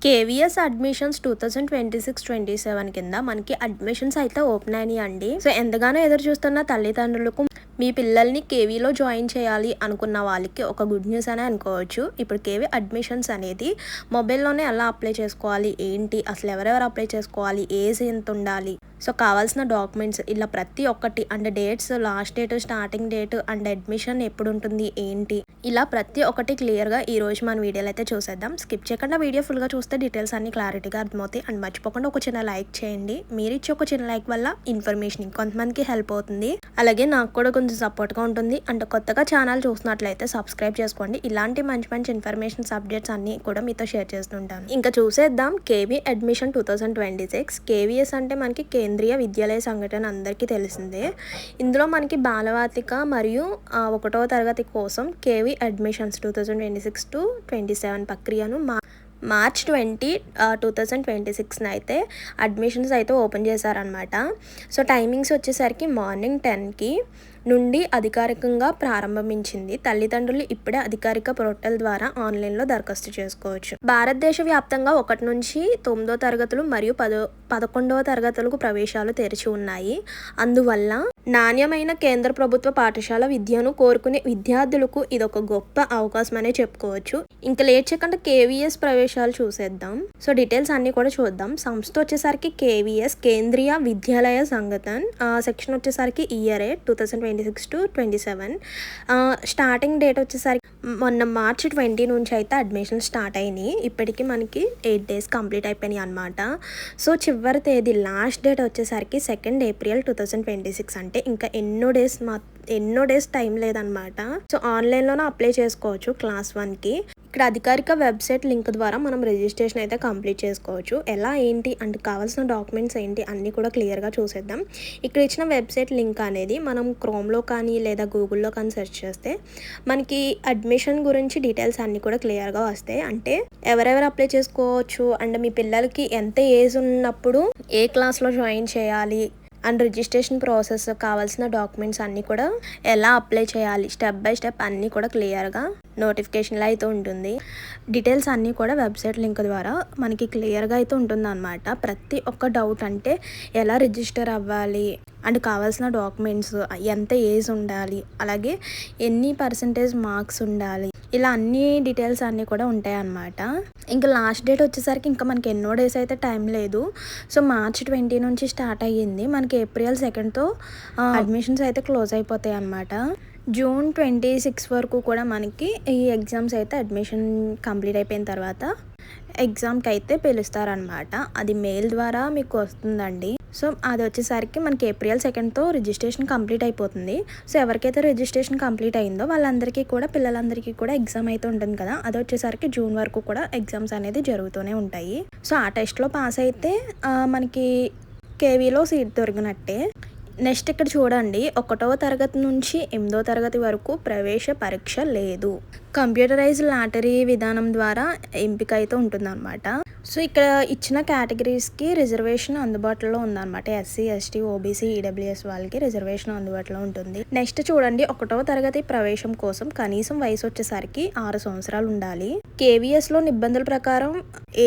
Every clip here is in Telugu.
కేవీఎస్ అడ్మిషన్స్ 2026-27 కింద మనకి అడ్మిషన్స్ అయితే ఓపెన్ అయినాయి అండి. సో ఎంతగానో ఎదురు చూస్తున్న తల్లిదండ్రులకు మీ పిల్లల్ని కేవీలో జాయిన్ చేయాలి అనుకున్న వాళ్ళకి ఒక గుడ్ న్యూస్ అనే అనుకోవచ్చు. ఇప్పుడు కేవీ అడ్మిషన్స్ అనేది మొబైల్లోనే ఎలా అప్లై చేసుకోవాలి, ఏంటి అసలు ఎవరెవరు అప్లై చేసుకోవాలి, ఏజ్ ఎంత ఉండాలి, సో కావాల్సిన డాక్యుమెంట్స్ ఇలా ప్రతి ఒక్కటి and dates, last date, starting date and admission ఎప్పుడు ఉంటుంది ఏంటి, ఇలా ప్రతి ఒక్కటి క్లియర్గా ఈ రోజు మన వీడియోలో అయితే చూసేద్దాం. స్కిప్ చేయకుండా వీడియో ఫుల్గా చూస్తే డీటెయిల్స్ అన్ని క్లారిటీగా అర్థమవుతాయి. అండ్ మర్చిపోకుండా ఒక చిన్న లైక్ చేయండి. మీరు ఇచ్చే ఒక చిన్న లైక్ వల్ల ఇన్ఫర్మేషన్ ఇంకొంతమందికి హెల్ప్ అవుతుంది, అలాగే నాకు కూడా కొంచెం సపోర్ట్గా ఉంటుంది. అండ్ కొత్తగా ఛానల్ చూసినట్లయితే సబ్స్క్రైబ్ చేసుకోండి. ఇలాంటి మంచి మంచి ఇన్ఫర్మేషన్స్ అప్డేట్స్ అన్ని కూడా మీతో షేర్ చేస్తుంటాను. ఇంకా చూసేద్దాం కేవీ అడ్మిషన్ 2026. కేవీఎస్ అంటే మనకి కేంద్రీయ విద్యాలయ సంఘటన అందరికీ తెలిసిందే. ఇందులో మనకి బాలవాటిక మరియు 1వ తరగతి కోసం కేవీ అడ్మిషన్స్ 2026-27 ప్రక్రియను మార్చ్ 20, 2026 అయితే అడ్మిషన్స్ అయితే ఓపెన్ చేశారనమాట. సో టైమింగ్స్ వచ్చేసరికి మార్నింగ్ 10 నుండి అధికారికంగా ప్రారంభించింది. తల్లిదండ్రులు ఇప్పుడే అధికారిక పోర్టల్ ద్వారా ఆన్లైన్లో దరఖాస్తు చేసుకోవచ్చు. భారతదేశ వ్యాప్తంగా 1 నుంచి 9వ తరగతులు మరియు 11వ తరగతులకు ప్రవేశాలు తెరిచి ఉన్నాయి. అందువల్ల నాణ్యమైన కేంద్ర ప్రభుత్వ పాఠశాల విద్యను కోరుకునే విద్యార్థులకు ఇదొక గొప్ప అవకాశం అనే చెప్పుకోవచ్చు. ఇంకా లేట్ చేయకుండా కేవీఎస్ ప్రవేశాలు చూసేద్దాం. సో డీటెయిల్స్ అన్ని కూడా చూద్దాం. సంస్థ వచ్చేసరికి కేవీఎస్ కేంద్రీయ విద్యాలయ సంఘటన్. సెక్షన్ వచ్చేసరికి ఇయర్ 2026-27. స్టార్టింగ్ డేట్ వచ్చేసరికి మొన్న మార్చ్ 20 నుంచి అయితే అడ్మిషన్ స్టార్ట్ అయినాయి. ఇప్పటికి మనకి 8 days కంప్లీట్ అయిపోయినాయి అనమాట. సో చివరి తేదీ లాస్ట్ డేట్ వచ్చేసరికి 2 April 2026. అంటే ఇంకా ఎన్నో డేస్ టైం లేదనమాట. సో ఆన్లైన్లోనే అప్లై చేసుకోవచ్చు క్లాస్ 1కి. ఇక్కడ అధికారిక వెబ్సైట్ లింక్ ద్వారా మనం రిజిస్ట్రేషన్ అయితే కంప్లీట్ చేసుకోవచ్చు. ఎలా ఏంటి అంటే కావాల్సిన డాక్యుమెంట్స్ ఏంటి అన్నీ కూడా క్లియర్గా చూసేద్దాం. ఇక్కడ ఇచ్చిన వెబ్సైట్ లింక్ అనేది మనం క్రోమ్లో కానీ లేదా గూగుల్లో కానీ సెర్చ్ చేస్తే మనకి అడ్మిషన్ గురించి డీటెయిల్స్ అన్నీ కూడా క్లియర్గా వస్తాయి. అంటే ఎవరెవరు అప్లై చేసుకోవచ్చు అండ్ మీ పిల్లలకి ఎంత ఏజ్ ఉన్నప్పుడు ఏ క్లాస్లో జాయిన్ చేయాలి అండ్ రిజిస్ట్రేషన్ ప్రాసెస్, కావాల్సిన డాక్యుమెంట్స్ అన్నీ కూడా ఎలా అప్లై చేయాలి స్టెప్ బై స్టెప్ అన్నీ కూడా క్లియర్గా నోటిఫికేషన్లో అయితే ఉంటుంది. డీటెయిల్స్ అన్నీ కూడా వెబ్సైట్ లింక్ ద్వారా మనకి క్లియర్గా అయితే ఉంటుంది అనమాట. ప్రతి ఒక్క డౌట్ అంటే ఎలా రిజిస్టర్ అవ్వాలి అండ్ కావాల్సిన డాక్యుమెంట్స్, ఎంత ఏజ్ ఉండాలి, అలాగే ఎన్ని పర్సంటేజ్ మార్క్స్ ఉండాలి, ఇలా అన్ని డీటెయిల్స్ అన్నీ కూడా ఉంటాయి అన్నమాట. ఇంకా లాస్ట్ డేట్ వచ్చేసరికి ఇంకా మనకి ఎన్నో డేస్ అయితే టైం లేదు. సో మార్చ్ 20 నుంచి స్టార్ట్ అయ్యింది. మనకి April 2తో అడ్మిషన్స్ అయితే క్లోజ్ అయిపోతాయి అన్నమాట. June 26 వరకు కూడా మనకి ఈ ఎగ్జామ్స్ అయితే అడ్మిషన్ కంప్లీట్ అయిపోయిన తర్వాత ఎగ్జామ్కి అయితే పిలుస్తారనమాట. అది మెయిల్ ద్వారా మీకు వస్తుందండి. సో అది వచ్చేసరికి మనకి April 2తో రిజిస్ట్రేషన్ కంప్లీట్ అయిపోతుంది. సో ఎవరికైతే రిజిస్ట్రేషన్ కంప్లీట్ అయిందో వాళ్ళందరికీ కూడా పిల్లలందరికీ కూడా ఎగ్జామ్ అయితే ఉంటుంది కదా, అది వచ్చేసరికి June వరకు కూడా ఎగ్జామ్స్ అనేది జరుగుతూనే ఉంటాయి. సో ఆ టెస్ట్లో పాస్ అయితే మనకి కేవీలో సీట్ దొరికినట్టే. నెక్స్ట్ ఇక్కడ చూడండి, 1వ తరగతి నుంచి 8వ తరగతి వరకు ప్రవేశ పరీక్ష లేదు. కంప్యూటరైజ్ లాటరీ విధానం ద్వారా ఎంపిక అయితే ఉంటుందన్నమాట. సో ఇక్కడ ఇచ్చిన కేటగిరీస్కి రిజర్వేషన్ అందుబాటులో ఉందన్నమాట. SC, ST, OBC, EWS వాళ్ళకి రిజర్వేషన్ అందుబాటులో ఉంటుంది. నెక్స్ట్ చూడండి, 1వ తరగతి ప్రవేశం కోసం కనీసం వయసు వచ్చేసరికి 6 సంవత్సరాలు ఉండాలి. కేవీఎస్లో నిబంధనల ప్రకారం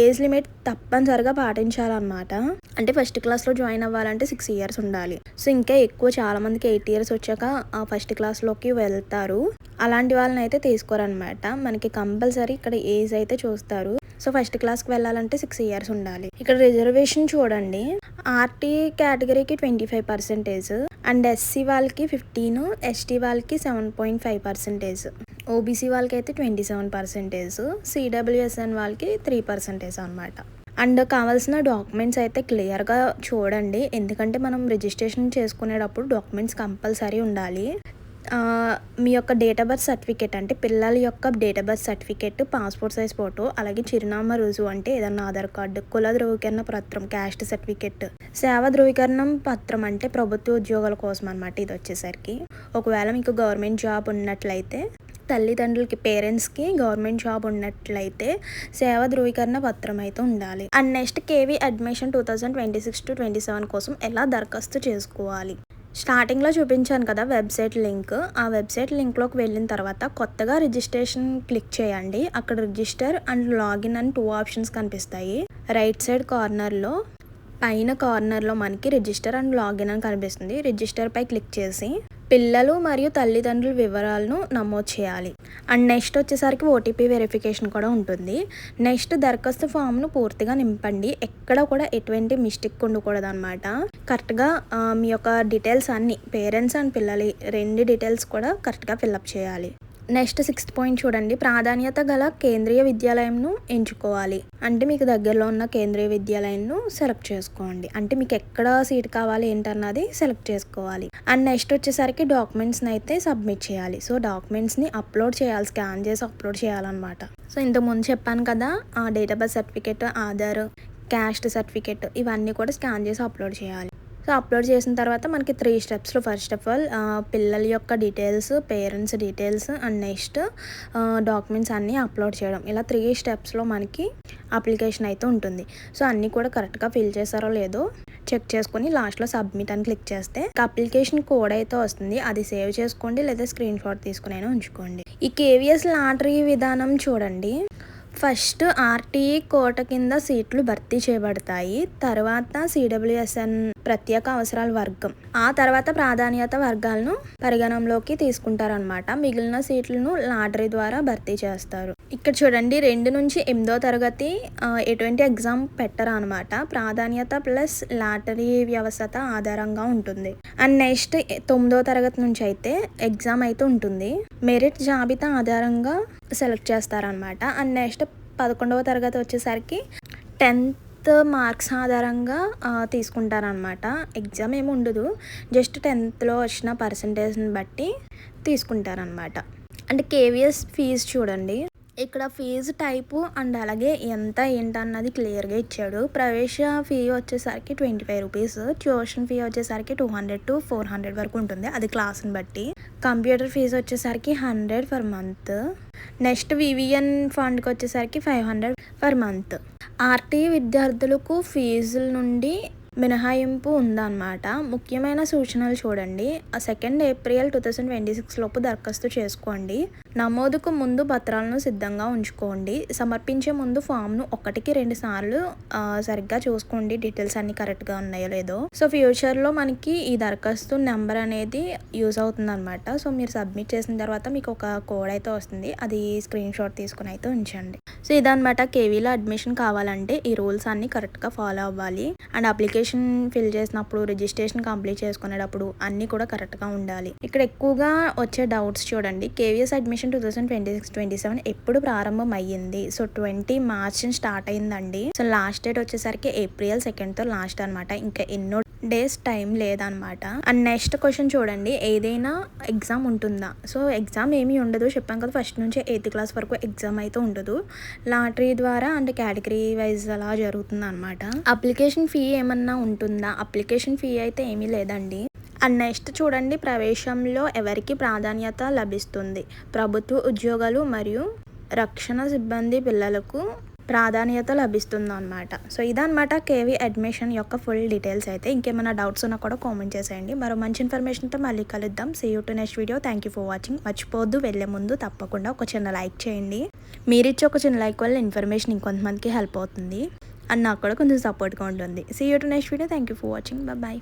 ఏజ్ లిమిట్ తప్పనిసరిగా పాటించాలన్నమాట. అంటే ఫస్ట్ క్లాస్లో జాయిన్ అవ్వాలంటే 6 years ఉండాలి. సో ఇంకా ఎక్కువ చాలా మందికి 8 years వచ్చాక ఫస్ట్ క్లాస్లోకి వెళ్తారు. అలాంటి వాళ్ళని అయితే తీసుకోరనమాట. మనకి కంపల్సరీ ఇక్కడ ఏజ్ అయితే చూస్తారు. సో ఫస్ట్ క్లాస్కి వెళ్ళాలంటే 6 years ఉండాలి. ఇక్కడ రిజర్వేషన్ చూడండి, RT కేటగిరీకి 25% అండ్ SC వాళ్ళకి 15, ST వాళ్ళకి 7.5%, OBC వాళ్ళకి అయితే 27%, CWSN వాళ్ళకి 3% అనమాట. అండ్ కావాల్సిన డాక్యుమెంట్స్ అయితే క్లియర్గా చూడండి, ఎందుకంటే మనం రిజిస్ట్రేషన్ చేసుకునేటప్పుడు డాక్యుమెంట్స్ కంపల్సరీ ఉండాలి. మీ యొక్క డేట్ ఆఫ్ బర్త్ సర్టిఫికేట్ అంటే పిల్లల యొక్క date of birth certificate, passport size photo, అలాగే చిరునామా రుజువు అంటే ఏదన్నా ఆధార్ కార్డు, కుల ధృవీకరణ పత్రం, క్యాస్ట్ సర్టిఫికేట్, సేవ ధృవీకరణ పత్రం అంటే ప్రభుత్వ ఉద్యోగాల కోసం అనమాట. ఇది వచ్చేసరికి ఒకవేళ మీకు గవర్నమెంట్ జాబ్ ఉన్నట్లయితే, తల్లిదండ్రులకి పేరెంట్స్కి గవర్నమెంట్ జాబ్ ఉన్నట్లయితే సేవ ధృవీకరణ పత్రం అయితే ఉండాలి. అండ్ నెక్స్ట్ కేవీ అడ్మిషన్ 2026-27 కోసం ఎలా దరఖాస్తు చేసుకోవాలి. స్టార్టింగ్లో చూపించాను కదా వెబ్సైట్ లింక్, ఆ వెబ్సైట్ లింక్లోకి వెళ్ళిన తర్వాత కొత్తగా రిజిస్ట్రేషన్ క్లిక్ చేయండి. అక్కడ రిజిస్టర్ అండ్ లాగిన్ అని 2 ఆప్షన్స్ కనిపిస్తాయి. రైట్ సైడ్ కార్నర్లో పైన కార్నర్లో మనకి రిజిస్టర్ అండ్ లాగిన్ అని కనిపిస్తుంది. రిజిస్టర్ పై క్లిక్ చేసి పిల్లలు మరియు తల్లిదండ్రుల వివరాలను నమోదు చేయాలి. అండ్ నెక్స్ట్ వచ్చేసరికి ఓటీపీ వెరిఫికేషన్ కూడా ఉంటుంది. నెక్స్ట్ దరఖాస్తు ఫామ్ను పూర్తిగా నింపండి. ఎక్కడ కూడా ఎటువంటి మిస్టేక్ ఉండకూడదు అనమాట. కరెక్ట్గా మీ యొక్క డీటెయిల్స్ అన్నీ, పేరెంట్స్ అండ్ పిల్లలు 2 డీటెయిల్స్ కూడా కరెక్ట్గా ఫిల్అప్ చేయాలి. నెక్స్ట్ 6th పాయింట్ చూడండి, ప్రాధాన్యత గల కేంద్రీయ విద్యాలయంను ఎంచుకోవాలి. అంటే మీకు దగ్గరలో ఉన్న కేంద్రీయ విద్యాలయంను సెలెక్ట్ చేసుకోండి. అంటే మీకు ఎక్కడ సీట్ కావాలి ఏంటన్నది సెలెక్ట్ చేసుకోవాలి. అండ్ నెక్స్ట్ వచ్చేసరికి డాక్యుమెంట్స్ని అయితే సబ్మిట్ చేయాలి. సో డాక్యుమెంట్స్ని అప్లోడ్ చేయాలి, స్కాన్ చేసి అప్లోడ్ చేయాలన్నమాట. సో ఇంతకుముందు చెప్పాను కదా, date of birth certificate, Aadhaar, caste certificate ఇవన్నీ కూడా స్కాన్ చేసి అప్లోడ్ చేయాలి. సో అప్లోడ్ చేసిన తర్వాత మనకి 3 స్టెప్స్లో ఫస్ట్ ఆఫ్ ఆల్ పిల్లల యొక్క details, parents details and next documents అన్నీ అప్లోడ్ చేయడం. ఇలా 3 స్టెప్స్లో మనకి అప్లికేషన్ అయితే ఉంటుంది. సో అన్నీ కూడా కరెక్ట్గా ఫిల్ చేశారో లేదో చెక్ చేసుకొని లాస్ట్లో సబ్మిట్ అని క్లిక్ చేస్తే అప్లికేషన్ కోడ్ అయితే వస్తుంది. అది సేవ్ చేసుకోండి లేదా స్క్రీన్ షాట్ తీసుకుని అయినా ఉంచుకోండి. ఈ కేవీఎస్ లాటరీ విధానం చూడండి. ఫస్ట్ ఆర్టీఈ కోట కింద సీట్లు భర్తీ చేయబడతాయి. తర్వాత సిడబ్ల్యూఎస్ఎన్ ప్రత్యేక అవసరాల వర్గం, ఆ తర్వాత ప్రాధాన్యత వర్గాలను పరిగణంలోకి తీసుకుంటారనమాట. మిగిలిన సీట్లను లాటరీ ద్వారా భర్తీ చేస్తారు. ఇక్కడ చూడండి 2 నుంచి 8వ తరగతి ఎటువంటి ఎగ్జామ్ పెట్టరు అనమాట. ప్రాధాన్యత ప్లస్ లాటరీ వ్యవస్థ ఆధారంగా ఉంటుంది. అండ్ నెక్స్ట్ 9వ తరగతి నుంచి అయితే ఎగ్జామ్ అయితే ఉంటుంది. మెరిట్ జాబితా ఆధారంగా సెలెక్ట్ చేస్తారనమాట. అండ్ నెక్స్ట్ 11వ తరగతి వచ్చేసరికి 10th మార్క్స్ ఆధారంగా తీసుకుంటారనమాట. ఎగ్జామ్ ఏమి ఉండదు, జస్ట్ 10thలో వచ్చిన పర్సంటేజ్ని బట్టి తీసుకుంటారనమాట. అంటే కేవీఎస్ ఫీజు చూడండి, ఇక్కడ ఫీజు టైపు అండ్ అలాగే ఎంత ఏంటన్నది క్లియర్గా ఇచ్చాడు. ప్రవేశ ఫీ వచ్చేసరికి 25 రూపీస్, ట్యూషన్ ఫీ వచ్చేసరికి 200 to 400 వరకు ఉంటుంది, అది క్లాస్ని బట్టి. కంప్యూటర్ ఫీజు వచ్చేసరికి 100 per month. నెక్స్ట్ వివిఎన్ ఫండ్కి వచ్చేసరికి 500 per month. ఆర్టీ విద్యార్థులకు ఫీజుల నుండి మినహాయింపు ఉందన్నమాట. ముఖ్యమైన సూచనలు చూడండి. 2 ఏప్రిల్ 2026 లోపు దరఖాస్తు చేసుకోండి. నమోదుకు ముందు పత్రాలను సిద్ధంగా ఉంచుకోండి. సమర్పించే ముందు ఫామ్ను 1కి 2 సార్లు సరిగ్గా చూసుకోండి, డీటెయిల్స్ అన్ని కరెక్ట్గా ఉన్నాయో లేదో. సో ఫ్యూచర్లో మనకి ఈ దరఖాస్తు నెంబర్ అనేది యూజ్ అవుతుంది అనమాట. సో మీరు సబ్మిట్ చేసిన తర్వాత మీకు ఒక కోడ్ అయితే వస్తుంది, అది స్క్రీన్ షాట్ తీసుకుని అయితే ఉంచండి. సో ఇదనమాట, కేవీలో అడ్మిషన్ కావాలంటే ఈ రూల్స్ అన్ని కరెక్ట్గా ఫాలో అవ్వాలి. అండ్ అప్లికేషన్ ఫిల్ చేసినప్పుడు, రిజిస్ట్రేషన్ కంప్లీట్ చేసుకునేటప్పుడు అన్నీ కూడా కరెక్ట్గా ఉండాలి. ఇక్కడ ఎక్కువగా వచ్చే డౌట్స్ చూడండి. కేవీఎస్ అడ్మిషన్ 2026-27 ఎప్పుడు ప్రారంభం అయ్యింది? సో 20 మార్చ్ స్టార్ట్ అయిందండి. సో లాస్ట్ డేట్ వచ్చేసరికి April 2తో లాస్ట్ అనమాట. ఇంకా ఎన్నో డేస్ టైం లేదనమాట. అండ్ నెక్స్ట్ క్వశ్చన్ చూడండి, ఏదైనా ఎగ్జామ్ ఉంటుందా? సో ఎగ్జామ్ ఏమీ ఉండదు, చెప్పాం కదా, ఫస్ట్ నుంచి 8th క్లాస్ వరకు ఎగ్జామ్ అయితే ఉండదు. లాటరీ ద్వారా అంటే కేటగిరీ వైజ్ అలా జరుగుతుంది అనమాట. అప్లికేషన్ ఫీ ఏమన్నా ఉంటుందా? అప్లికేషన్ ఫీ అయితే ఏమీ లేదండి. అండ్ నెక్స్ట్ చూడండి, ప్రవేశంలో ఎవరికి ప్రాధాన్యత లభిస్తుంది? ప్రభుత్వ ఉద్యోగాలు మరియు రక్షణ సిబ్బంది పిల్లలకు ప్రాధాన్యత లభిస్తుంది అనమాట. సో ఇదనమాట కేవీ అడ్మిషన్ యొక్క ఫుల్ డీటెయిల్స్ అయితే. ఇంకేమైనా డౌట్స్ ఉన్నా కూడా కామెంట్ చేసేయండి. మరో మంచి ఇన్ఫర్మేషన్తో మళ్ళీ కలుద్దాం. See you to next video. Thank you for watching. మర్చిపోవద్దు, వెళ్ళే ముందు తప్పకుండా ఒక చిన్న లైక్ చేయండి. మీరిచ్చే ఒక చిన్న లైక్ వల్ల ఇన్ఫర్మేషన్ ఇంకొంతమందికి హెల్ప్ అవుతుంది అండ్ నాకు కూడా కొంచెం సపోర్ట్గా ఉంటుంది. See you to next video. Thank you for watching. Bye.